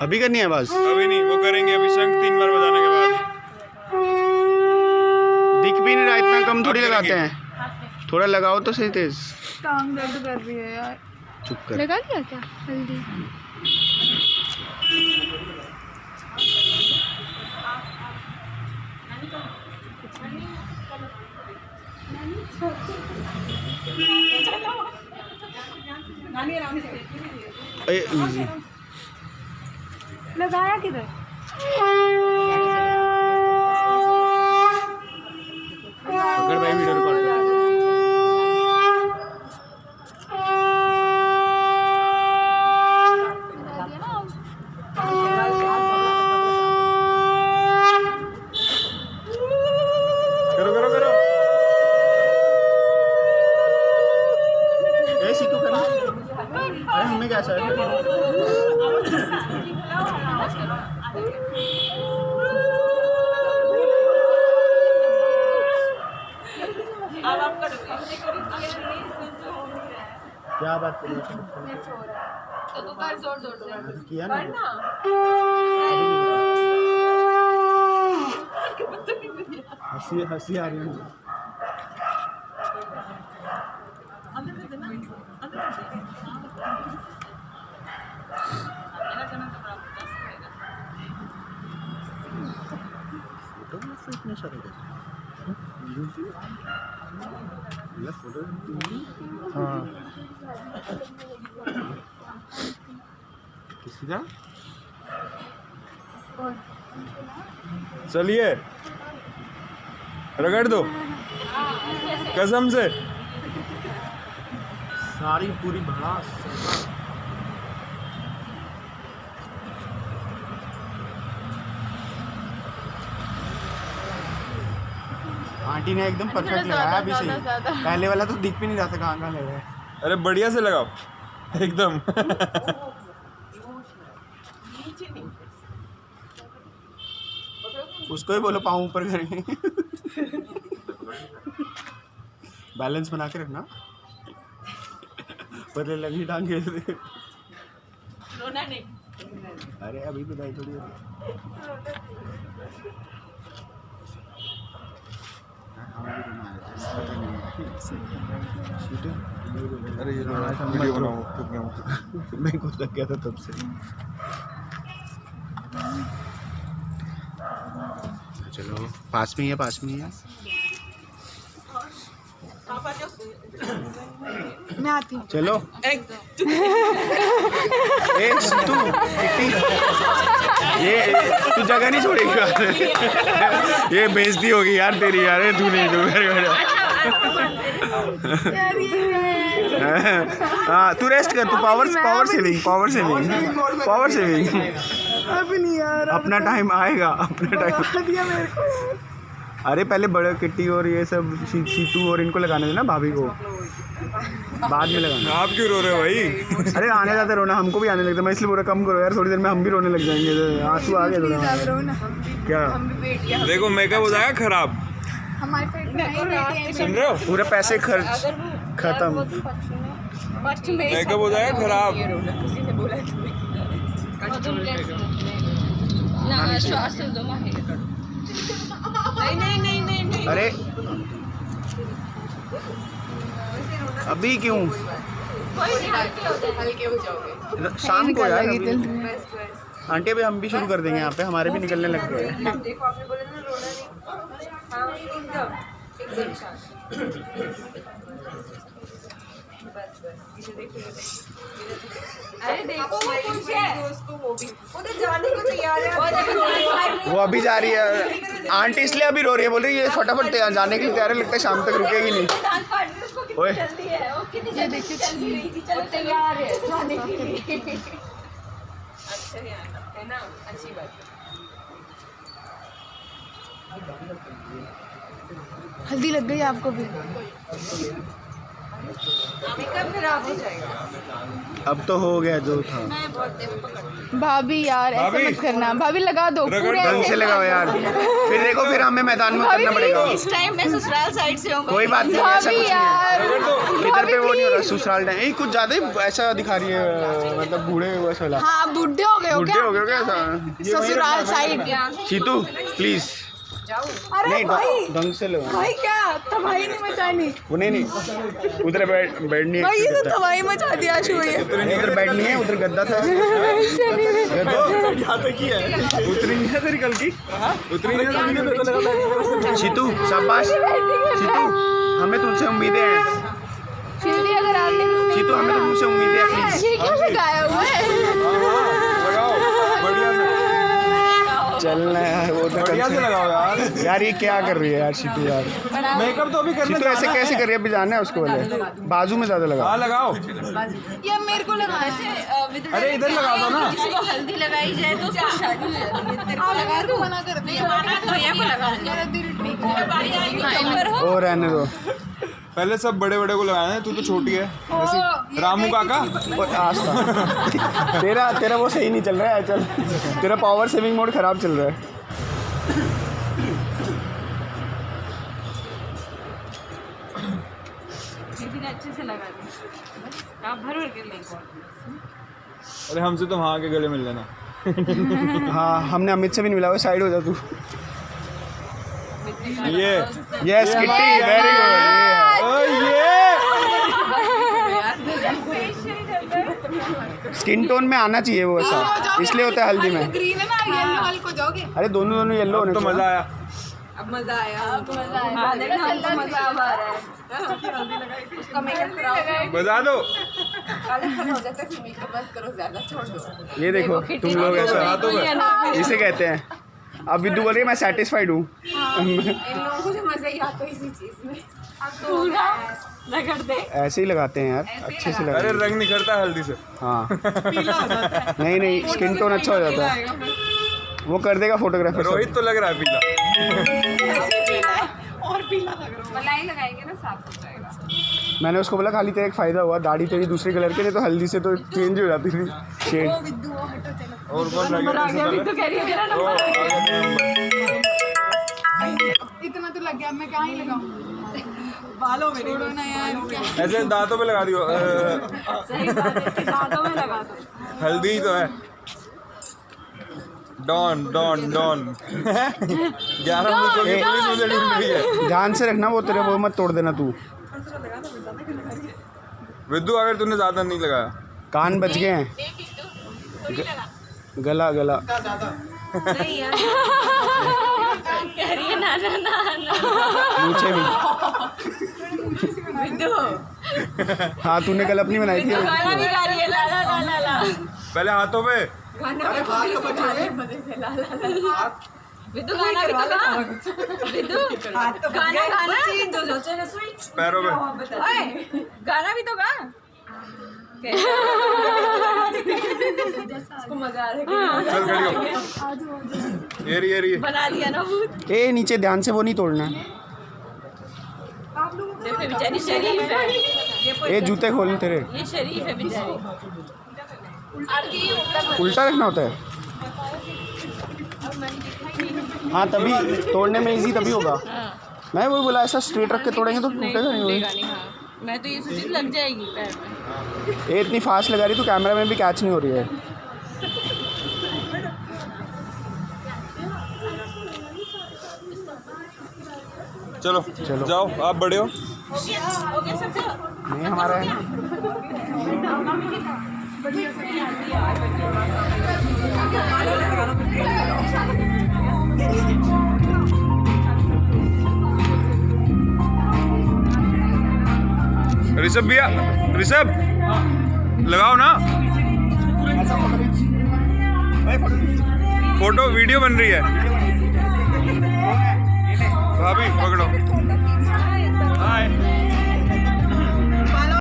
अभी करनी है बस? अभी नहीं, वो करेंगे अभी शंख 3 बार बजाने के बाद। दिख भी नहीं रहा, इतना कम थोड़ी लगाते हैं। थोड़ा लगाओ तो सही तेज। टांग दर्द कर रही है यार। चुप कर। लगा लिया क्या हल्दी? लगाया किधर? पकड़ भाई, वीडियो रिकॉर्ड कर। करो करो करो। ऐसी तो करना। अरे हमें क्या सर? क्या बात कर रही हो? तो तू कर जोर जोर से किया ना? हंसी हंसी आ रही है मुझे। फोटोग्राफर इतने सारे कैसे? ये फोटो? हाँ। किसी का? चलिए रगड़ दो कसम से। सारी पूरी भड़ास। आंटी ने एकदम परफेक्ट लगाया अभी से। पहले वाला तो दिख भी नहीं रहा था कहाँ लगाया। अरे बढ़िया से लगाओ एकदम। उसको ही बोलो पाँव ऊपर करें। बैलेंस बना के रखना। पहले लगी टांग के। रोना नहीं। अरे अभी बधाई थोड़ी हो रही। अरे ये वीडियो बनाओ मैं खुद लग गया था तब से। चलो पास में ही है, पास में ही है। मैं आती हूँ। चलो ए तू ये तू जगह नहीं छोड़ेगी यार। ये बेइज्जती होगी यार तेरी यार। तू नहीं तू हाँ तू रेस्ट कर। तू पावर सेविंग। अभी नहीं यार, अपना टाइम आएगा, अपना टाइम। अरे पहले बड़े किट्टी और ये सब सीतू और इनको लगाने देना, भाभी को बाद में लगाना। आप क्यों रो रहे हो भाई? अरे आने जाते रोना, हमको भी आने लगता है। मैं इसलिए पूरा कम करो यार, थोड़ी देर में हम भी रोने लग जाएंगे। आंसू आ गए थोड़ा। क्या देखो मेकअप हो जाएगा खराब। हमारे सुन रहे हो? पूरे पैसे खर्च खत्म। मेकअप हो जाएगा खराब। नहीं। अरे अभी क्यों? हल्के हो जाओगे शाम को यार अभी। आंटी अभी हम भी शुरू कर देंगे यहाँ पे, हमारे भी निकलने लग गए हैं। देखो आपने बोला ना रोना नहीं। हाँ एकदम शांत। बस इसे देखो। अरे देखो वो खुश है। वो तो जाने को तैयार है। वो अभी जा रही है आंटी, इसलिए अभी रो रही है। बोल रही है ये फटाफट जाने के लिए तैयार है, लगता है शाम तक रुकेगी नहीं। ओए ये देखिए तैयार है जाने के लिए। अच्छा है ना, अच्छी बात है। हल्दी लग गई आपको भी? मेकअप खराब हो जाएगा। अब तो हो गया जो था। मैं बहुत देर पकड़ भाभी यार ऐसे भाभी। मत करना, भाभी लगा दो रगड़ पूरे ढंग से लगाओ यार, फिर देखो फिर हमें मैदान में उतरना पड़ेगा। इस टाइम मैं ससुराल साइड से हूँ। कोई बात नहीं, ऐसा भाभी कुछ नहीं यार रगड़ दो। है। इधर पे वो नहीं हो रहा ससुराल टाइम, ये कुछ ज्यादा ही ऐसा दिखा रही है, मतलब बूढ़े वैसा वाला। हाँ बुढ़े हो गए हो बुढ़े क्या हो गए क्या ऐसा? ससुराल साइड। सीतू प्लीज अरे नहीं, भाई ढंग से लो। भाई क्या तबाही नहीं मचानी, वो नहीं उधर बेड नहीं भाई ये तो है, तबाही मचा दिया शो ये। उधर बेड नहीं है, उधर गद्दा था। उतरी नहीं है तेरी कल की, उतरी नहीं है। सीतू शाबाश, सीतू हमें तुमसे उम्मीदें हैं। शिल्पी अगर आपने सीतू हमें तो तुमसे उम्मीदें हैं प्लीज। ये क्या लगाया हुआ है? लगाओ बढ़िया से, चलना यार, वो तो बढ़िया से लगाओ यार। यार ये क्या कर रही है यार सीतू यार? मेकअप तो अभी करने सीतू ऐसे कैसे कर रही है? अभी जाना है उसको पहले, बाजू में ज्यादा लगा। हाँ लगाओ। या मेरे को लगा अरे इधर लगा दो ना। किसी को हल्दी लगाई जाए तो उसकी शादी हो जाती है। तेरे को लगा दूँ? मना कर दिया भैया को लगा दूँ। मेरा दिल टूट ओ रहने दो। पहले सब बड़े बड़े को लगाए हैं, तू तो छोटी है। रामू काका और आस्था तेरा वो सही नहीं चल रहा है। चल तेरा पावर सेविंग मोड खराब चल रहा है। लेकिन अच्छे से लगा दूँ। आप भर भर के लेंगे। अरे हमसे तो वहाँ के गले मिल लेना। हाँ हमने अमित से भी नहीं मिला हुआ, साइड हो जा तू। ये yes kitty very good. Skin tone में आना चाहिए वो ऐसा, इसलिए होता है हल्दी में। ग्रीन है ना, येलो हल्को जाओगे। अरे दोनों येलो होने तो चाहिए। मजा आया। अब मजा आया। हाँ, देखो हमको मजा आ रहा है। उसका मेकअप खराब बजा दो। काले खत्म हो जाते फिर मेकअप बस करो, ज्यादा छोड़ दो। ये देखो तुम लोग ऐसा हाथों में इसे कहते हैं। अब विद्यु बोल रही है मैं सेटिस्फाइड हूँ। इन लोगों को जो मजा ही आता है इसी चीज में। अब तो रगड़ दे। ऐसे ही लगाते हैं यार, अच्छे से अरे लगाते हैं। रंग निखरता है हल्दी से। हाँ नहीं स्किन टोन अच्छा हो जाता है। वो कर देगा फोटोग्राफर सब। रोहित तो लग रहा है पीला। और पीला लग रहा है। मलाई लगाएंगे ना साफ हो जाएगा। मैंने उसको बोला खाली तेरा एक फ़ायदा हुआ, दाढ़ी तेरी दूसरे कलर के, नहीं तो हल्दी से तो चेंज हो जाती थी शेड। और कौन रह गया? तो कह रही है मेरा नंबर इतना तो लग गया, मैं कहाँ ही लगाऊं बालों में। छोड़ो ना यार क्या। ऐसे दांतों पे लगा दियो। सही बात है, इसके दांतों में लगा दो। हल्दी ही तो है। डॉन डॉन डॉन 11 बजे पुलिस मुझे ढूंढ रही है। ध्यान से रखना, वो तेरे वो मत तोड़ देना तू। विद्यु अगर तूने ज्यादा नहीं लगाया। कान बच गए हैं, गला गला नहीं यार कह रही है ना नीचे भी। विद्यु हाँ तूने कल अपनी बनाई थी। गाना भी गा रही है ला ला ला ला ला। पहले हाथों पे। गाना भी ला ला ला ला। विद्यु गाना भी तो गा। विद्यु गाना गाना पैरों पे। ओए गाना भी तो गा। इसको मजा आ रहा है। चल खड़ी हो। ये रही। बना दिया ना भूत। ए नीचे ध्यान से वो नहीं तोड़ना। देखो बेचारी शरीफ है। ए जूते खोल तेरे। ये शरीफ है बेचारी। उल्टा रखना होता है। हाँ तभी तोड़ने में इजी तभी होगा। मैं वही बोला, ऐसा स्ट्रेट रख के तोड़ेंगे तो टूटेगा नहीं वही। मैं तो ये सोची लग जाएगी पैर में। ये इतनी फास्ट लगा रही तो कैमरा में भी कैच नहीं हो रही है। चलो जाओ, आप बड़े हो। नहीं हमारा है। ऋषभ भैया, ऋषभ लगाओ ना। फोटो वीडियो बन रही है। भाभी पकड़ो। हाय।